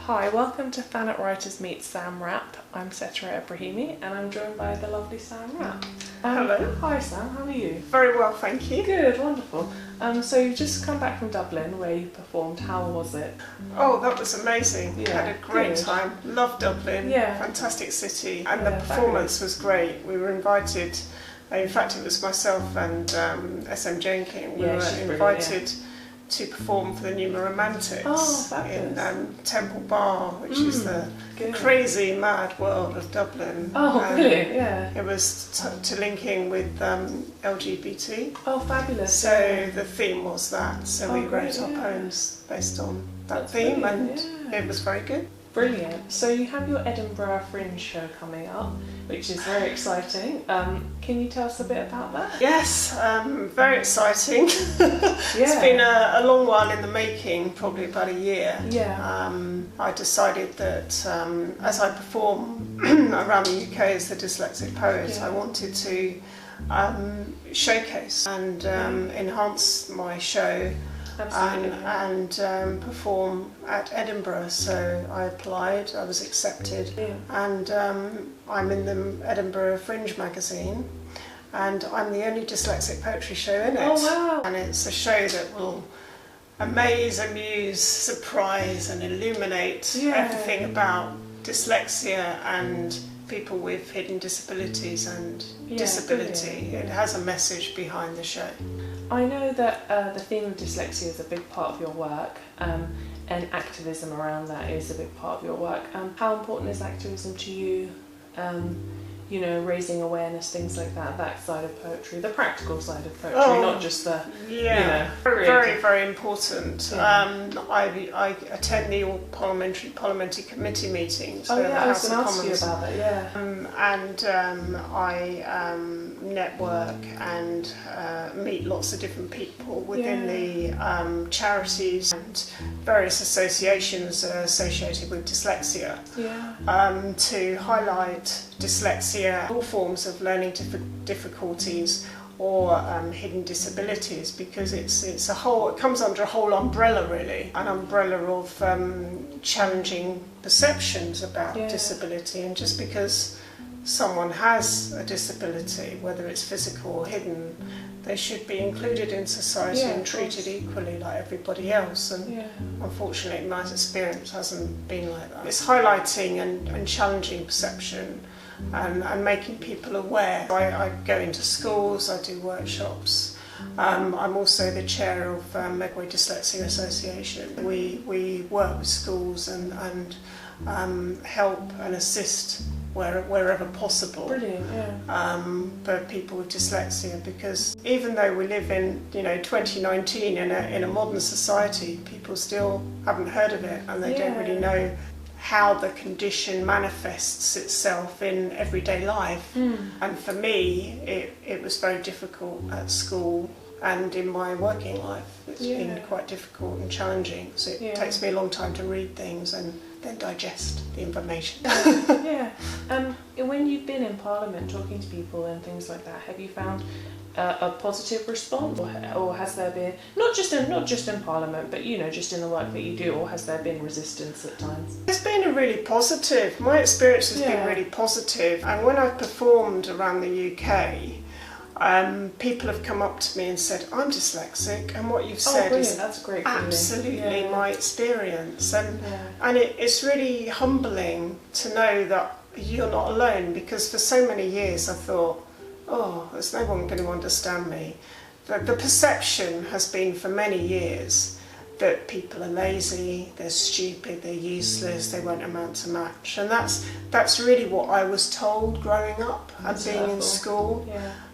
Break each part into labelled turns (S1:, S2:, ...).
S1: Hi, welcome to Thanet Writers Meet Sam Rapp. I'm Setareh Ebrahimi and I'm joined by the lovely Sam Rapp.
S2: Hello.
S1: Hi Sam, how are you?
S2: Very well, thank you.
S1: Good, wonderful. So you've just come back from Dublin where you performed. How was it?
S2: Oh, that was amazing.
S1: Yeah,
S2: Had a great
S1: good.
S2: time. Loved Dublin.
S1: Yeah.
S2: Fantastic city. And
S1: Yeah,
S2: the performance was great. We were invited, in fact it was myself and SM Jenkins. We
S1: Yeah,
S2: were
S1: she's brilliant,
S2: invited to perform for the New Romantics in Temple Bar, which is the crazy mad world of Dublin.
S1: Oh, brilliant, yeah.
S2: It was to link in with LGBT.
S1: Oh, fabulous.
S2: So the theme was that, so we wrote our
S1: yeah.
S2: poems based on that
S1: That's
S2: theme,
S1: brilliant,
S2: and it was very good.
S1: Brilliant. So you have your Edinburgh Fringe show coming up, which is very exciting. Can you tell us a bit about that?
S2: Yes, very exciting. It's been a long while in the making, probably about a year.
S1: Yeah.
S2: I decided that as I perform around the UK as the dyslexic poet, I wanted to showcase and enhance my show. And perform at Edinburgh. So I applied, I was accepted, and I'm in the Edinburgh Fringe magazine, and I'm the only dyslexic poetry show in it.
S1: Oh wow!
S2: And it's a show that will amaze, amuse, surprise and illuminate everything about dyslexia and people with hidden disabilities and disability. It has a message behind the show.
S1: I know that the theme of dyslexia is a big part of your work, and activism around that is a big part of your work. How important is activism to you? You know, raising awareness, things like that, that side of poetry, the practical side of poetry, not just the,
S2: very, very important. I attend the all parliamentary committee meetings for the House of Commons.
S1: I was going to ask you about that,
S2: and I network and meet lots of different people within the charities and various associations associated with dyslexia to highlight dyslexia, all forms of learning difficulties or hidden disabilities, because it's a whole, it comes under a whole umbrella really, an umbrella of challenging perceptions about disability. And just because someone has a disability, whether it's physical or hidden, they should be included in society and treated equally like everybody else. And unfortunately my experience hasn't been like that. It's highlighting and challenging perception and making people aware. I go into schools, I do workshops. I'm also the chair of Medway Dyslexia Association. We work with schools and help and assist wherever possible.
S1: Brilliant,
S2: for people with dyslexia, because even though we live in 2019 in a modern society, people still haven't heard of it and they don't really know how the condition manifests itself in everyday life. And for me it was very difficult at school and in my working life. It's been quite difficult and challenging, so it takes me a long time to read things and then digest the information.
S1: When you've been in Parliament talking to people and things like that, have you found a positive response, or has there been, not just in Parliament, but just in the work that you do, or has there been resistance at times?
S2: It's been a really positive. My experience has been really positive, and when I've performed around the UK, people have come up to me and said, I'm dyslexic, and what you've said is
S1: That's a great
S2: absolutely my experience. And it's really humbling to know that you're not alone, because for so many years I thought, there's no one going to understand me. The perception has been for many years that people are lazy, they're stupid, they're useless, they won't amount to much. And that's really what I was told growing up and being in school.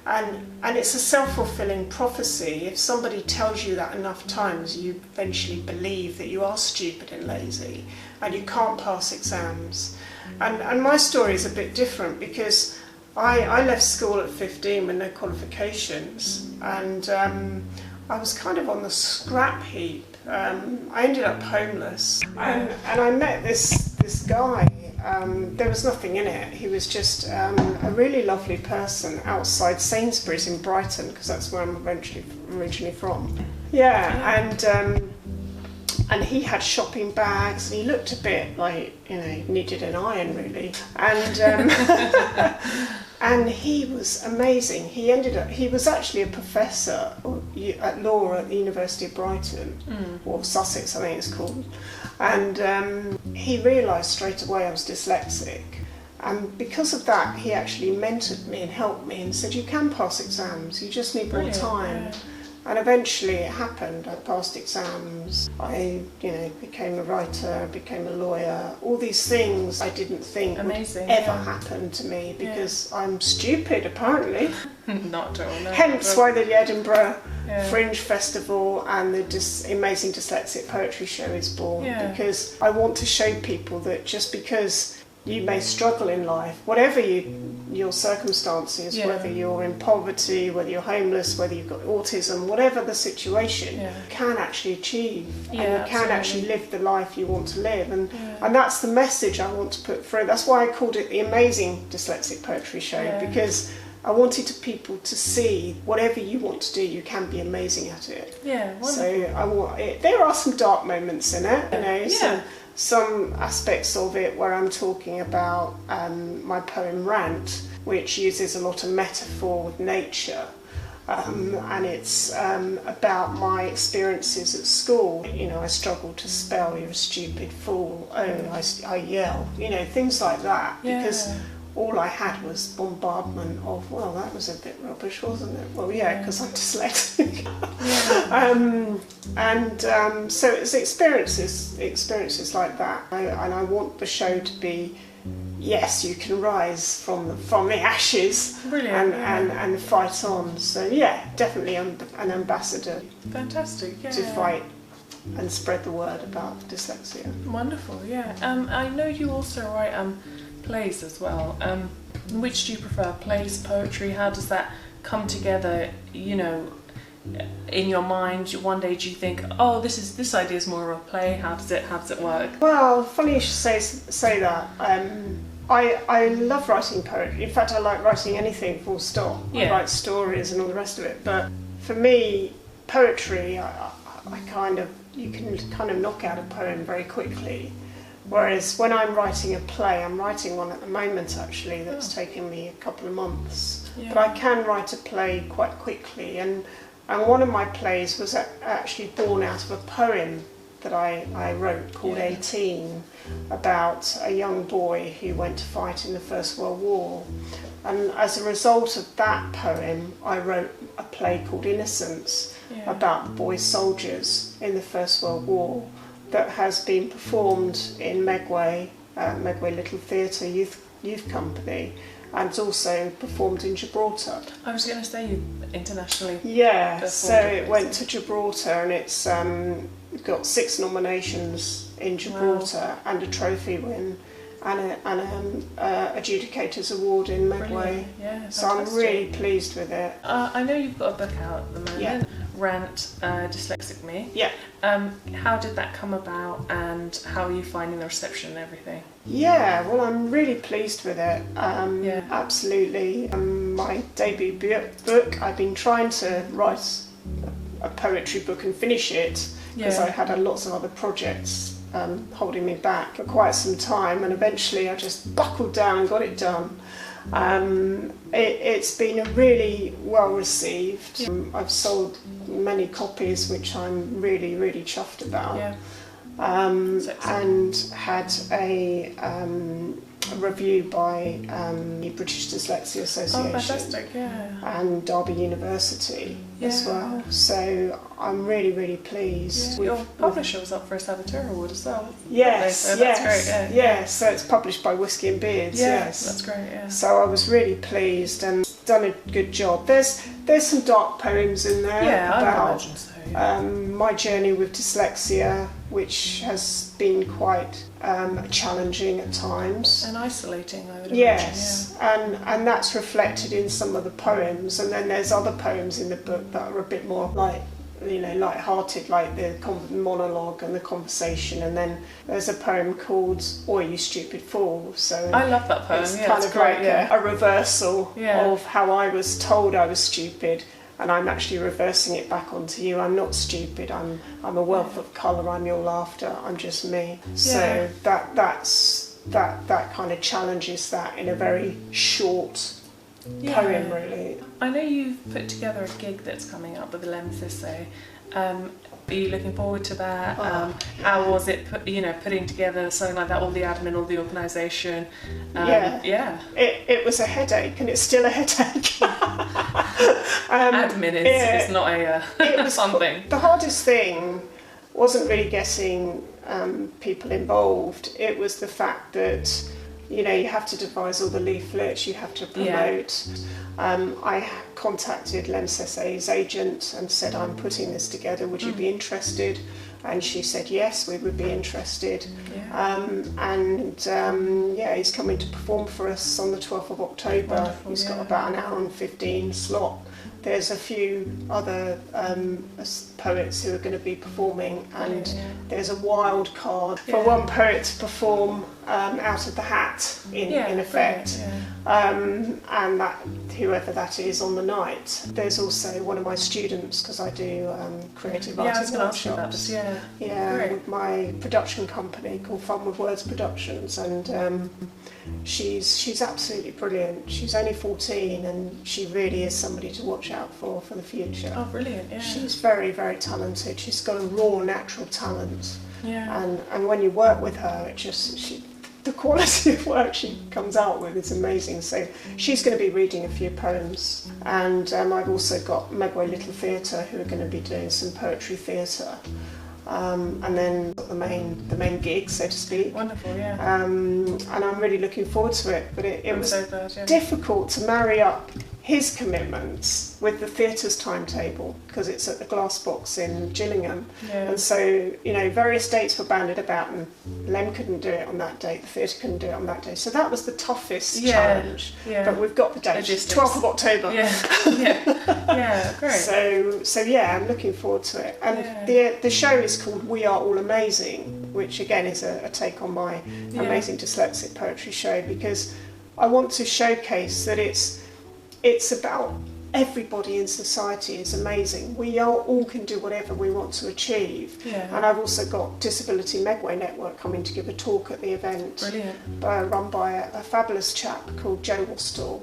S2: And it's a self-fulfilling prophecy. If somebody tells you that enough times, you eventually believe that you are stupid and lazy and you can't pass exams. And my story is a bit different, because I left school at 15 with no qualifications, and I was kind of on the scrap heap. I ended up homeless, and I met this guy. There was nothing in it. He was just a really lovely person outside Sainsbury's in Brighton, because that's where I'm originally from. And and he had shopping bags, and he looked a bit like, you know, needed an iron really. And and he was amazing. He was actually a professor at law at the University of Brighton, or Sussex, I think it's called. And he realised straight away I was dyslexic. And because of that, he actually mentored me and helped me and said, you can pass exams, you just need more time. Yeah. And eventually it happened. I passed exams, I became a writer, became a lawyer, all these things I didn't think would ever happen to me because I'm stupid apparently.
S1: Not at all. No,
S2: Hence why the Edinburgh Fringe Festival and the amazing dyslexic poetry show is born, because I want to show people that just because you may struggle in life, whatever your circumstances, whether you're in poverty, whether you're homeless, whether you've got autism, whatever the situation, you can actually achieve, and you can actually live the life you want to live, and that's the message I want to put through. That's why I called it the Amazing Dyslexic Poetry Show, because I wanted people to see whatever you want to do, you can be amazing at it.
S1: Yeah, wonderful.
S2: So there are some dark moments in it, you know. Some aspects of it where I'm talking about my poem Rant, which uses a lot of metaphor with nature, and it's about my experiences at school. You know, I struggled to spell, you're a stupid fool, I yell, you know, things like that, because all I had was bombardment of, well, that was a bit rubbish, wasn't it? Well, because I'm dyslexic. So it's experiences like that. And I want the show to be, yes, you can rise from the ashes and fight on. So, definitely I'm an ambassador.
S1: Fantastic,
S2: to fight and spread the word about dyslexia.
S1: Wonderful, I know you also write plays as well. Which do you prefer, plays, poetry? How does that come together, you know, in your mind? One day do you think, oh, this idea is more of a play? How does it work?
S2: Well, funny you should say that. I love writing poetry. In fact, I like writing anything, full stop. I write stories and all the rest of it. But for me, poetry, you can kind of knock out a poem very quickly. Whereas when I'm writing a play, I'm writing one at the moment actually that's taken me a couple of months. But I can write a play quite quickly, and one of my plays was actually born out of a poem that I wrote called 18, about a young boy who went to fight in the First World War. And as a result of that poem, I wrote a play called Innocence about the boy soldiers in the First World War, that has been performed in Megway Little Theatre Youth Company, and it's also performed in Gibraltar.
S1: I was going to say you internationally.
S2: So it went to Gibraltar, and it's got 6 nominations in Gibraltar and a trophy win, and an Adjudicators Award in Megway. So I'm really pleased with it.
S1: I know you've got a book out at the moment. Rant, Dyslexic Me. How did that come about, and how are you finding the reception and everything?
S2: Well, I'm really pleased with it. Absolutely. My debut book, I've been trying to write a poetry book and finish it, because I had lots of other projects holding me back for quite some time, and eventually I just buckled down and got it done. It's been really well received. I've sold many copies, which I'm really, really chuffed about. And had a review by the British Dyslexia Association and Derby University as well. So I'm really, really pleased.
S1: Your publisher was up for a Setareh Award as well.
S2: That's great. So it's published by Whiskey and Beards.
S1: That's great.
S2: So I was really pleased and done a good job. There's some dark poems in there about my journey with dyslexia, which has been quite challenging at times.
S1: And isolating, I would imagine.
S2: And that's reflected in some of the poems. And then there's other poems in the book that are a bit more light-hearted, like the monologue and the conversation. And then there's a poem called "Oi, you stupid fool." So
S1: I love that poem.
S2: It's kind of like a reversal of how I was told I was stupid, and I'm actually reversing it back onto you. I'm not stupid. I'm a wealth of colour. I'm your laughter. I'm just me. So that kind of challenges that in a very short poem, really.
S1: I know you've put together a gig that's coming up with the Lems Essay. Are you looking forward to that? How was it, putting together something like that, all the admin, all the organisation?
S2: It was a headache, and it's still a headache.
S1: Admin is not a fun thing.
S2: The hardest thing wasn't really getting people involved. It was the fact that you have to devise all the leaflets, you have to promote. I contacted Lems Essay's agent and said, I'm putting this together, would you be interested? And she said yes, we would be interested. He's coming to perform for us on the 12th of October. Wonderful, he's got about an hour and 15 slot. There's a few other poets who are going to be performing, and there's a wild card for one poet to perform out of the hat, in effect. And that, whoever that is on the night. There's also one of my students, because I do creative writing workshops. With my production company called Fun with Words Productions, and she's absolutely brilliant. She's only 14, and she really is somebody to watch out for the future.
S1: Oh, brilliant! Yeah.
S2: She's very, very talented. She's got a raw, natural talent. And when you work with her, the quality of work she comes out with is amazing. So she's going to be reading a few poems, and I've also got Megway Little Theatre, who are going to be doing some poetry theatre. And then the main gig, so to speak.
S1: Wonderful, yeah.
S2: And I'm really looking forward to it. But it was difficult to marry up his commitments with the theatre's timetable, because it's at the Glass Box in Gillingham. And so, various dates were banded about, and Lem couldn't do it on that date, the theatre couldn't do it on that day. So that was the toughest challenge. But we've got the date, 12th of October.
S1: Great.
S2: So I'm looking forward to it. And the show is called We Are All Amazing, which again is a take on my amazing dyslexic poetry show, because I want to showcase that it's about everybody in society is amazing. We all can do whatever we want to achieve. And I've also got Disability Megway Network coming to give a talk at the event.
S1: Brilliant.
S2: Run by a fabulous chap called Joe Wastall.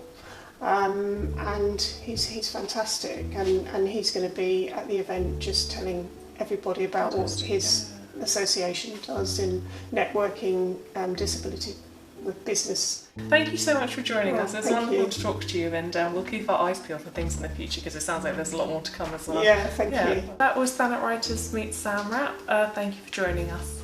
S2: And he's fantastic, and he's going to be at the event just telling everybody about what his association does in networking disability with business.
S1: Thank you so much for joining us. It's wonderful to talk to you, and we'll keep our eyes peeled for things in the future, because it sounds like there's a lot more to come as well.
S2: Thank you.
S1: That was Thanet Writers Meet Sam Rapp. Thank you for joining us.